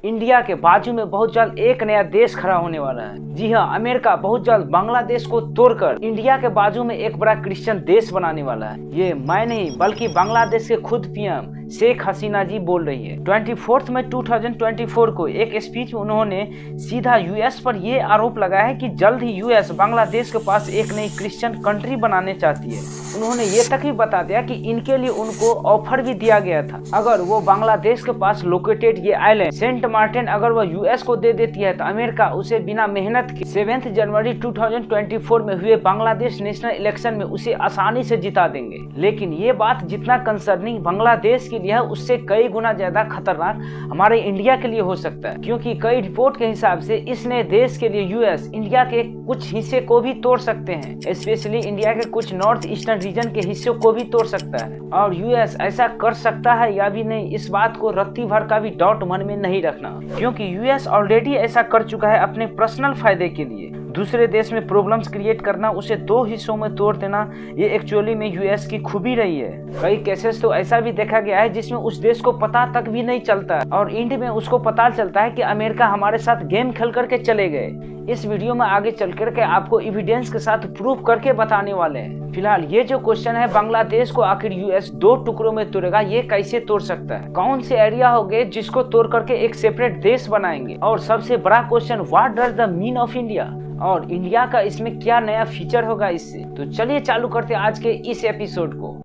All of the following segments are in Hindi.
इंडिया के बाजू में बहुत जल्द एक नया देश खड़ा होने वाला है। जी हाँ, अमेरिका बहुत जल्द बांग्लादेश को तोड़कर इंडिया के बाजू में एक बड़ा क्रिश्चियन देश बनाने वाला है। ये मैं नहीं बल्कि बांग्लादेश के खुद पीएम शेख हसीना जी बोल रही है। 24 मई 2024 को एक स्पीच में उन्होंने सीधा यूएस पर यह आरोप लगाया है कि जल्द ही यूएस बांग्लादेश के पास एक नई क्रिश्चियन कंट्री बनाने चाहती है। उन्होंने ये तक भी बता दिया कि इनके लिए उनको ऑफर भी दिया गया था, अगर वो बांग्लादेश के पास लोकेटेड ये आइलैंड सेंट मार्टिन अगर वो यूएस को दे देती है तो अमेरिका उसे बिना मेहनत के 7 जनवरी 2024 में हुए बांग्लादेश नेशनल इलेक्शन में उसे आसानी से जिता देंगे। लेकिन ये बात जितना कंसर्निंग बांग्लादेश के लिए है, उससे कई गुना ज्यादा खतरनाक हमारे इंडिया के लिए हो सकता है, क्योंकि कई रिपोर्ट के हिसाब से इस नए देश के लिए यूएस इंडिया के कुछ हिस्से को भी तोड़ सकते हैं, स्पेशली इंडिया के कुछ नॉर्थ ईस्टर्न रीजन के हिस्सों को भी तोड़ सकता है। और यूएस ऐसा कर सकता है या भी नहीं, इस बात को रत्ती भर का भी डाउट मन में नहीं रखना, क्योंकि यूएस ऑलरेडी ऐसा कर चुका है अपने पर्सनल फायदे के लिए। दूसरे देश में प्रॉब्लम्स क्रिएट करना, उसे दो हिस्सों में तोड़ देना, ये एक्चुअली में यूएस की खूबी रही है। कई केसेस तो ऐसा भी देखा गया है जिसमें उस देश को पता तक भी नहीं चलता और एंड में उसको पता चलता है कि अमेरिका हमारे साथ गेम खेल करके चले गए। इस वीडियो में आगे चल करके आपको एविडेंस के साथ प्रूफ करके बताने वाले हैं। फिलहाल ये जो क्वेश्चन है, बांग्लादेश को आखिर यूएस दो टुकड़ों में तोड़ेगा, ये कैसे तोड़ सकता है, कौन से एरिया होंगे जिसको तोड़ करके एक सेपरेट देश बनाएंगे, और सबसे बड़ा question what does the mean of India, और इंडिया का इसमें क्या नया फीचर होगा इससे। तो चलिए चालू करते आज के इस एपिसोड को।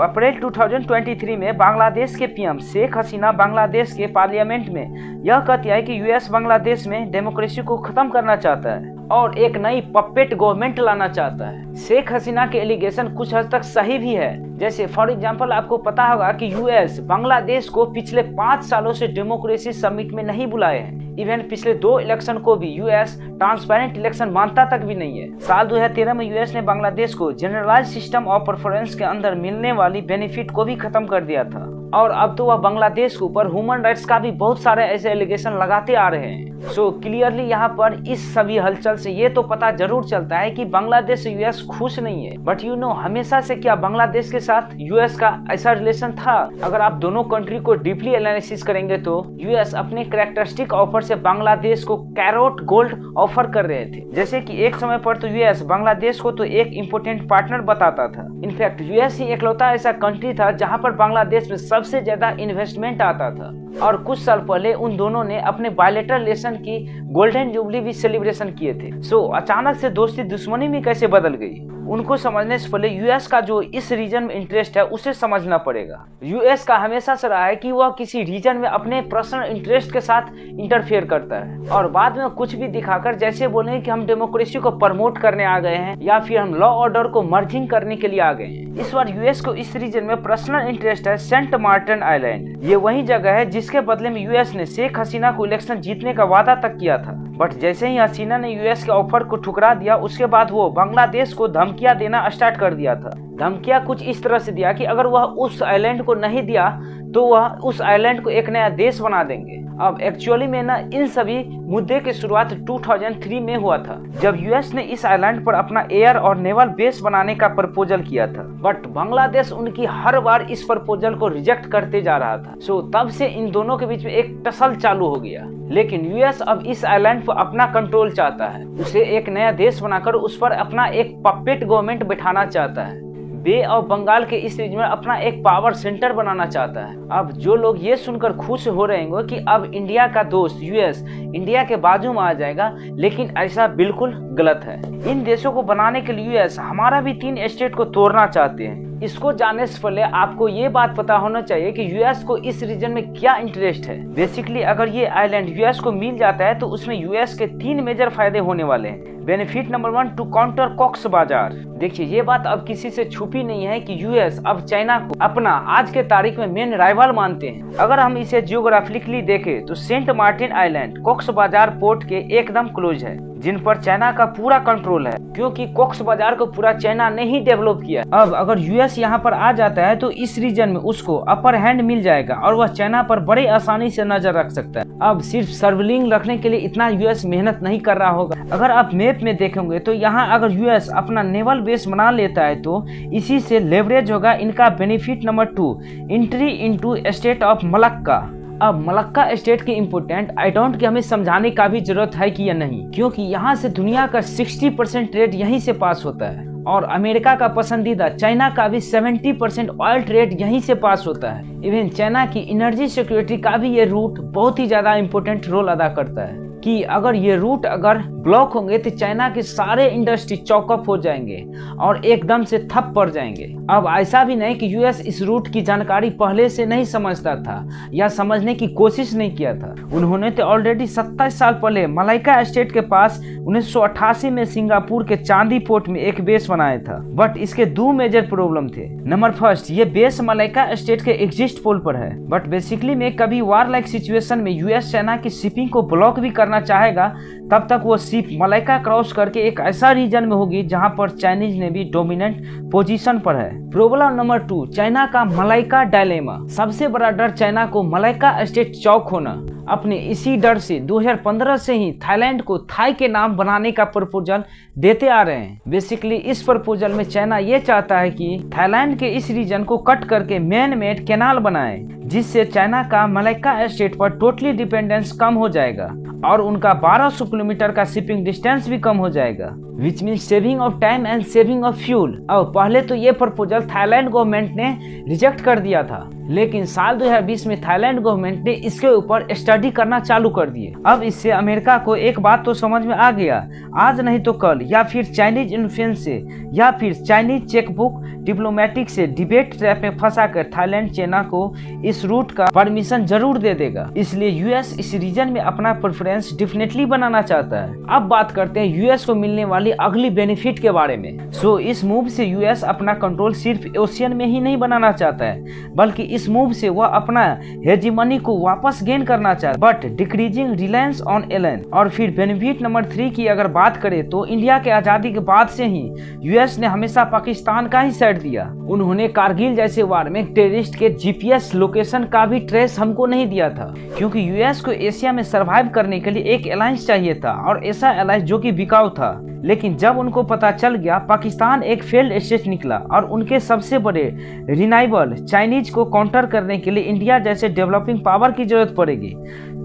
अप्रैल 2023 में बांग्लादेश के पीएम शेख हसीना बांग्लादेश के पार्लियामेंट में यह कहती है कि यूएस बांग्लादेश में डेमोक्रेसी को खत्म करना चाहता है और एक नई पपेट गवर्नमेंट लाना चाहता है। शेख हसीना के एलिगेशन कुछ हद तक सही भी है। जैसे फॉर एग्जांपल आपको पता होगा कि यूएस बांग्लादेश को पिछले 5 सालों से डेमोक्रेसी समिट में नहीं बुलाए हैं। इवन पिछले 2 इलेक्शन को भी यूएस ट्रांसपेरेंट इलेक्शन मानता तक भी नहीं है। साल 2013 में यूएस ने बांग्लादेश को जनरलाइज सिस्टम ऑफ प्रेफरेंस के अंदर मिलने वाली बेनिफिट को भी खत्म कर दिया था, और अब तो वह बांग्लादेश के ऊपर ह्यूमन राइट्स का भी बहुत सारे ऐसे एलिगेशन लगाते आ रहे हैं। क्लियरली यहाँ पर इस सभी हलचल से ये तो पता जरूर चलता है कि बांग्लादेश से यूएस खुश नहीं है। बट हमेशा से क्या बांग्लादेश के साथ यूएस का ऐसा रिलेशन था? अगर आप दोनों कंट्री को डीपली एनालिसिस करेंगे तो यूएस अपने कैरेक्टरिस्टिक ऑफर से बांग्लादेश को कैरोट गोल्ड ऑफर कर रहे थे। जैसे कि एक समय पर तो यूएस बांग्लादेश को तो एक इम्पोर्टेंट पार्टनर बताता था। इनफैक्ट यूएस ही इकलौता ऐसा कंट्री था जहाँ पर बांग्लादेश में सबसे ज्यादा इन्वेस्टमेंट आता था। और कुछ साल पहले उन दोनों ने अपने बायलैटरल रिलेशन की गोल्डन जुबली भी सेलिब्रेशन किए थे। अचानक से दोस्ती दुश्मनी में कैसे बदल गई, उनको समझने से पहले यूएस का जो इस रीजन में इंटरेस्ट है उसे समझना पड़ेगा। यूएस का हमेशा से रहा है कि वह किसी रीजन में अपने पर्सनल इंटरेस्ट के साथ इंटरफेयर करता है और बाद में कुछ भी दिखाकर जैसे बोलेंगे कि हम डेमोक्रेसी को प्रमोट करने आ गए हैं या फिर हम लॉ ऑर्डर को मर्जिंग करने के लिए आ गए हैं। इस बार यूएस को इस रीजन में पर्सनल इंटरेस्ट है सेंट मार्टिन आइलैंड। ये वही जगह है जिसके बदले में यूएस ने शेख हसीना को इलेक्शन जीतने का वादा तक किया था। बट जैसे ही हसीना ने यूएस के ऑफर को ठुकरा दिया, उसके बाद वो बांग्लादेश को धमकियां देना स्टार्ट कर दिया था। धमकियां कुछ इस तरह से दिया कि अगर वह उस आइलैंड को नहीं दिया तो वह उस आइलैंड को एक नया देश बना देंगे। अब एक्चुअली में इन सभी मुद्दे की शुरुआत 2003 में हुआ था, जब यूएस ने इस आइलैंड पर अपना एयर और नेवल बेस बनाने का प्रपोजल किया था। बट बांग्लादेश उनकी हर बार इस प्रपोजल को रिजेक्ट करते जा रहा था। तब से इन दोनों के बीच में एक टसल चालू हो गया। लेकिन यूएस अब इस आइलैंड पर अपना कंट्रोल चाहता है, उसे एक नया देश बनाकर उस पर अपना एक पपेट गवर्नमेंट बिठाना चाहता है। बे ऑफ बंगाल के इस रीजन में अपना एक पावर सेंटर बनाना चाहता है। अब जो लोग ये सुनकर खुश हो रहे होंगे कि अब इंडिया का दोस्त यूएस इंडिया के बाजू में आ जाएगा, लेकिन ऐसा बिल्कुल गलत है। इन देशों को बनाने के लिए यूएस हमारा भी 3 स्टेट को तोड़ना चाहते हैं। इसको जानने से पहले आपको ये बात पता होना चाहिए कि यूएस को इस रीजन में क्या इंटरेस्ट है। बेसिकली अगर ये आइलैंड यूएस को मिल जाता है तो उसमें यूएस के 3 मेजर फायदे होने वाले हैं। Benefit number 1, to counter Cox's Bazar. देखिए ये बात अब किसी से छुपी नहीं है कि यूएस अब चाइना को अपना आज के तारीख में मेन राइवल मानते हैं। अगर हम इसे जियोग्राफिकली देखें तो सेंट मार्टिन आइलैंड कॉक्स बाजार पोर्ट के एकदम क्लोज है। जिन पर चाइना का पूरा कंट्रोल है, क्योंकि कॉक्स बाजार को पूरा चाइना ने ही डेवलप किया। अब अगर यूएस यहाँ पर आ जाता है तो इस रीजन में उसको अपर हैंड मिल जाएगा और वह चाइना पर बड़े आसानी से नजर रख सकता है। अब सिर्फ सर्विलिंग रखने के लिए इतना यूएस मेहनत नहीं कर रहा होगा। अगर आप मैप में देखेंगे तो यहाँ अगर यूएस अपना नेवल बेस बना लेता है तो इसी से लेवरेज होगा इनका benefit number 2, entry into state of Malacca. अब मलक्का स्टेट की इम्पोर्टेंट आई डोंट कि हमें समझाने का भी जरूरत है कि या नहीं, क्योंकि यहाँ से दुनिया का 60% ट्रेड यहीं से पास होता है और अमेरिका का पसंदीदा चाइना का भी 70% ऑयल ट्रेड यहीं से पास होता है। इवन चाइना की एनर्जी सिक्योरिटी का भी ये रूट बहुत ही ज्यादा इम्पोर्टेंट रोल अदा करता है कि अगर ये रूट अगर ब्लॉक होंगे तो चाइना के सारे इंडस्ट्री चौकअप हो जाएंगे और एकदम से ठप पड़ जाएंगे। अब ऐसा भी नहीं कि यूएस इस रूट की जानकारी पहले से नहीं समझता था या समझने की कोशिश नहीं किया था। उन्होंने तो ऑलरेडी 27 साल पहले मलाइका स्टेट के पास 1988 में सिंगापुर के चांदी पोर्ट में एक बेस बनाया था, बट इसके 2 मेजर प्रॉब्लम थे। नंबर फर्स्ट, ये बेस मलाइका स्टेट के एग्जिस्ट पोल पर है, बट बेसिकली में कभी वार लाइक सिचुएशन में यूएस चाइना की शिपिंग को ब्लॉक भी करना चाहेगा तब तक वो शिप मलाइका क्रॉस करके एक ऐसा रीजन में होगी जहां पर चाइनीज ने भी डोमिनेंट पोजीशन पर है। प्रॉब्लम नंबर 2, चाइना का मलाइका डायलेमा। सबसे बड़ा डर चाइना को मलाइका स्टेट चौक होना। अपने इसी डर से 2015 से ही थाईलैंड को थाई के नाम बनाने का प्रपोजल देते आ रहे हैं। बेसिकली इस प्रपोजल में चाइना ये चाहता है कि थाईलैंड के इस रीजन को कट करके मैन मेड कैनाल बनाए, जिससे चाइना का मलाइका स्टेट पर टोटली डिपेंडेंस कम हो जाएगा और उनका 1200 किलोमीटर का शिपिंग डिस्टेंस भी कम हो जाएगा, which mean saving of time and saving of fuel. अब पहले तो ये प्रपोजल थाईलैंड गवर्नमेंट ने रिजेक्ट कर दिया था, लेकिन साल 2020 में थाईलैंड गवर्नमेंट ने इसके ऊपर स्टडी करना चालू कर दिए। अब इससे अमेरिका को एक बात तो समझ में आ गया, आज नहीं तो कल या फिर चाइनीज इन्फ्लुएंस से या फिर चाइनीज चेकबुक डिप्लोमेटिक से डिबेट ट्रैप में फंसा कर थाईलैंड चाइना को इस रूट का परमिशन जरूर दे देगा। इसलिए यूएस इस रीजन में अपना प्रेफरेंस डेफिनेटली बनाना चाहता है। अब बात करते हैं यूएस को मिलने वाली अगली बेनिफिट के बारे में। सो इस मूव से यूएस अपना कंट्रोल सिर्फ ओशियन में ही नहीं बनाना चाहता है, बल्कि इस मूव से वह अपना हेजीमनी को वापस गेन करना चाहता है, but decreasing reliance on Allen. और फिर बेनिफिट नंबर 3 की अगर बात करें तो इंडिया के आजादी के बाद से ही यूएस ने हमेशा पाकिस्तान का ही साइड दिया। उन्होंने कारगिल जैसे वार में टेररिस्ट के जीपीएस लोकेशन का भी ट्रेस हमको नहीं दिया था, क्योंकि यूएस को एशिया में सरवाइव करने के लिए एक अलायंस चाहिए था और ऐसा अलायंस जो कि बिकाऊ था। लेकिन जब उनको पता चल गया पाकिस्तान एक फेल्ड स्टेट निकला और उनके सबसे बड़े रिनाइबल चाइनीज को काउंटर करने के लिए इंडिया जैसे डेवलपिंग पावर की जरूरत पड़ेगी,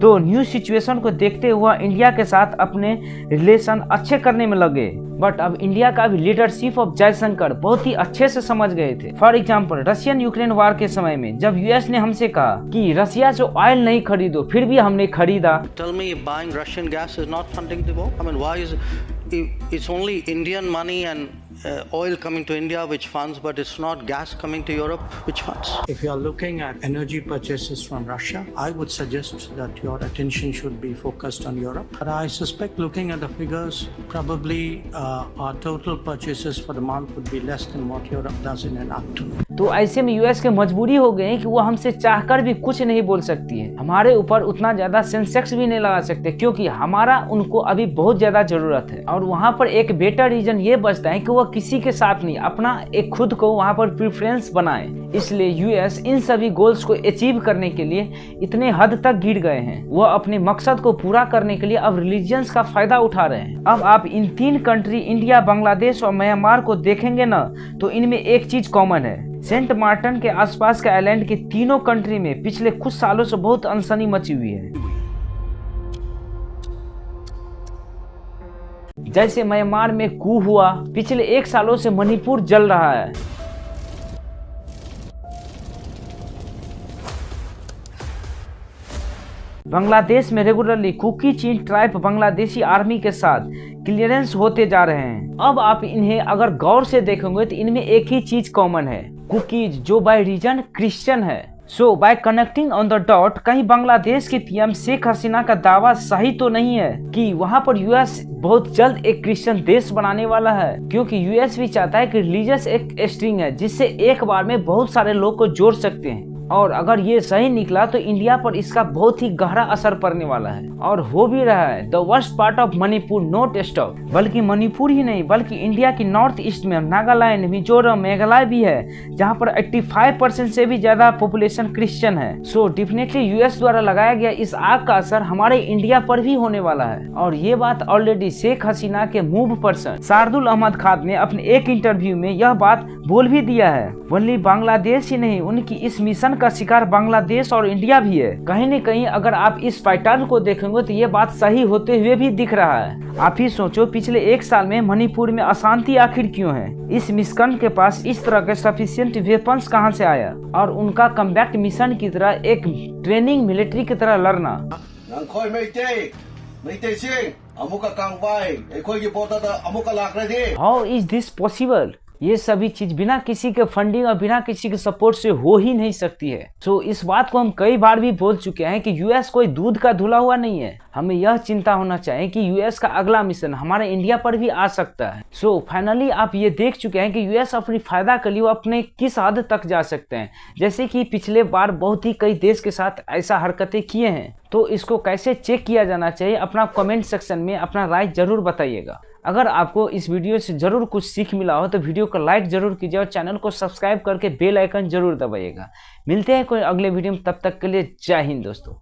तो न्यू सिचुएशन को देखते हुए इंडिया के साथ अपने रिलेशन अच्छे करने में लगे। बट अब इंडिया का भी लीडरशिप ऑफ जयशंकर बहुत ही अच्छे से समझ गए थे। फॉर एग्जाम्पल रशियन यूक्रेन वार के समय में जब यूएस ने हमसे कहा कि रशिया से ऑयल नहीं खरीदो, फिर भी हमने खरीदा। Tell me, buying Russian gas is not funding the war? I mean, why is it's only Indian money and oil coming to India which funds, but it's not gas coming to Europe which funds? If you are looking at energy purchases from Russia, I would suggest that your attention should be focused on Europe. But I suspect, looking at the figures, probably our total purchases for the month would be less than what Europe does in an afternoon. तो ऐसे में यूएस के मजबूरी हो गई कि वो हमसे चाहकर भी कुछ नहीं बोल सकती है, हमारे ऊपर उतना ज्यादा सेंसेक्स भी नहीं लगा सकते, क्योंकि हमारा उनको अभी बहुत ज्यादा जरूरत है। और वहाँ पर एक बेटर रीजन ये बचता है कि वो किसी के साथ नहीं, अपना एक खुद को वहाँ पर प्रेफरेंस बनाए। इसलिए यूएस इन सभी गोल्स को अचीव करने के लिए इतने हद तक गिर गए हैं। वो अपने मकसद को पूरा करने के लिए अब रिलीजियंस का फायदा उठा रहे हैं। अब आप इन 3 कंट्री इंडिया, बांग्लादेश और म्यांमार को देखेंगे ना, तो इनमें एक चीज कॉमन है। सेंट मार्टिन के आसपास के आइलैंड के तीनों कंट्री में पिछले कुछ सालों से बहुत अनसनी मची हुई है। जैसे म्यांमार में कू हुआ, पिछले 1 सालों से मणिपुर जल रहा है। बांग्लादेश में रेगुलरली कुकी चीन ट्राइब बांग्लादेशी आर्मी के साथ क्लियरेंस होते जा रहे हैं। अब आप इन्हें अगर गौर से देखेंगे तो इनमें एक ही चीज कॉमन है, कुकीज जो बाय रीजन क्रिश्चियन है। So by connecting on the dot, कहीं बांग्लादेश के पीएम शेख हसीना का दावा सही तो नहीं है कि वहां पर यूएस बहुत जल्द एक क्रिश्चियन देश बनाने वाला है, क्योंकि यूएस भी चाहता है कि रिलीजियस एक स्ट्रिंग है जिससे एक बार में बहुत सारे लोग को जोड़ सकते हैं। और अगर ये सही निकला तो इंडिया पर इसका बहुत ही गहरा असर पड़ने वाला है और हो भी रहा है। The worst part of Manipur not stop, बल्कि मणिपुर ही नहीं बल्कि इंडिया की नॉर्थ ईस्ट में नागालैंड, मिजोरम, मेघालय भी है जहाँ पर 85% से भी ज्यादा पॉपुलेशन क्रिश्चियन है। सो डेफिनेटली यूएस द्वारा लगाया गया इस आग का असर हमारे इंडिया पर भी होने वाला है। और ये बात ऑलरेडी शेख हसीना के मूव पर्सन शार्दुल अहमद खान ने अपने एक इंटरव्यू में यह बात बोल भी दिया है। ओनली बांग्लादेश ही नहीं, उनकी इस मिशन का शिकार बांग्लादेश और इंडिया भी है। कहीं न कहीं अगर आप इस पैटर्न को देखेंगे तो ये बात सही होते हुए भी दिख रहा है। आप ही सोचो पिछले 1 साल में मणिपुर में अशांति आखिर क्यों है? इस मिशन के पास इस तरह के सफिशिएंट वेपन्स कहां से आया? और उनका कम्बैक्ट मिशन की तरह एक ट्रेनिंग मिलिट्री की तरह लड़ना। How is this possible? ये सभी चीज बिना किसी के फंडिंग और बिना किसी के सपोर्ट से हो ही नहीं सकती है। सो इस बात को हम कई बार भी बोल चुके हैं कि यूएस कोई दूध का धुला हुआ नहीं है। हमें यह चिंता होना चाहिए कि यूएस का अगला मिशन हमारे इंडिया पर भी आ सकता है। सो फाइनली आप ये देख चुके हैं कि यूएस अपनी फायदा के लिए वो अपने किस हद तक जा सकते हैं, जैसे कि पिछले बार बहुत ही कई देश के साथ ऐसा हरकतें किए हैं। तो इसको कैसे चेक किया जाना चाहिए, अपना कमेंट सेक्शन में अपना राय जरूर बताइएगा। अगर आपको इस वीडियो से जरूर कुछ सीख मिला हो तो वीडियो को लाइक जरूर कीजिए और चैनल को सब्सक्राइब करके बेल आइकन जरूर दबाइएगा। मिलते हैं कोई अगले वीडियो में, तब तक के लिए जय हिंद दोस्तों।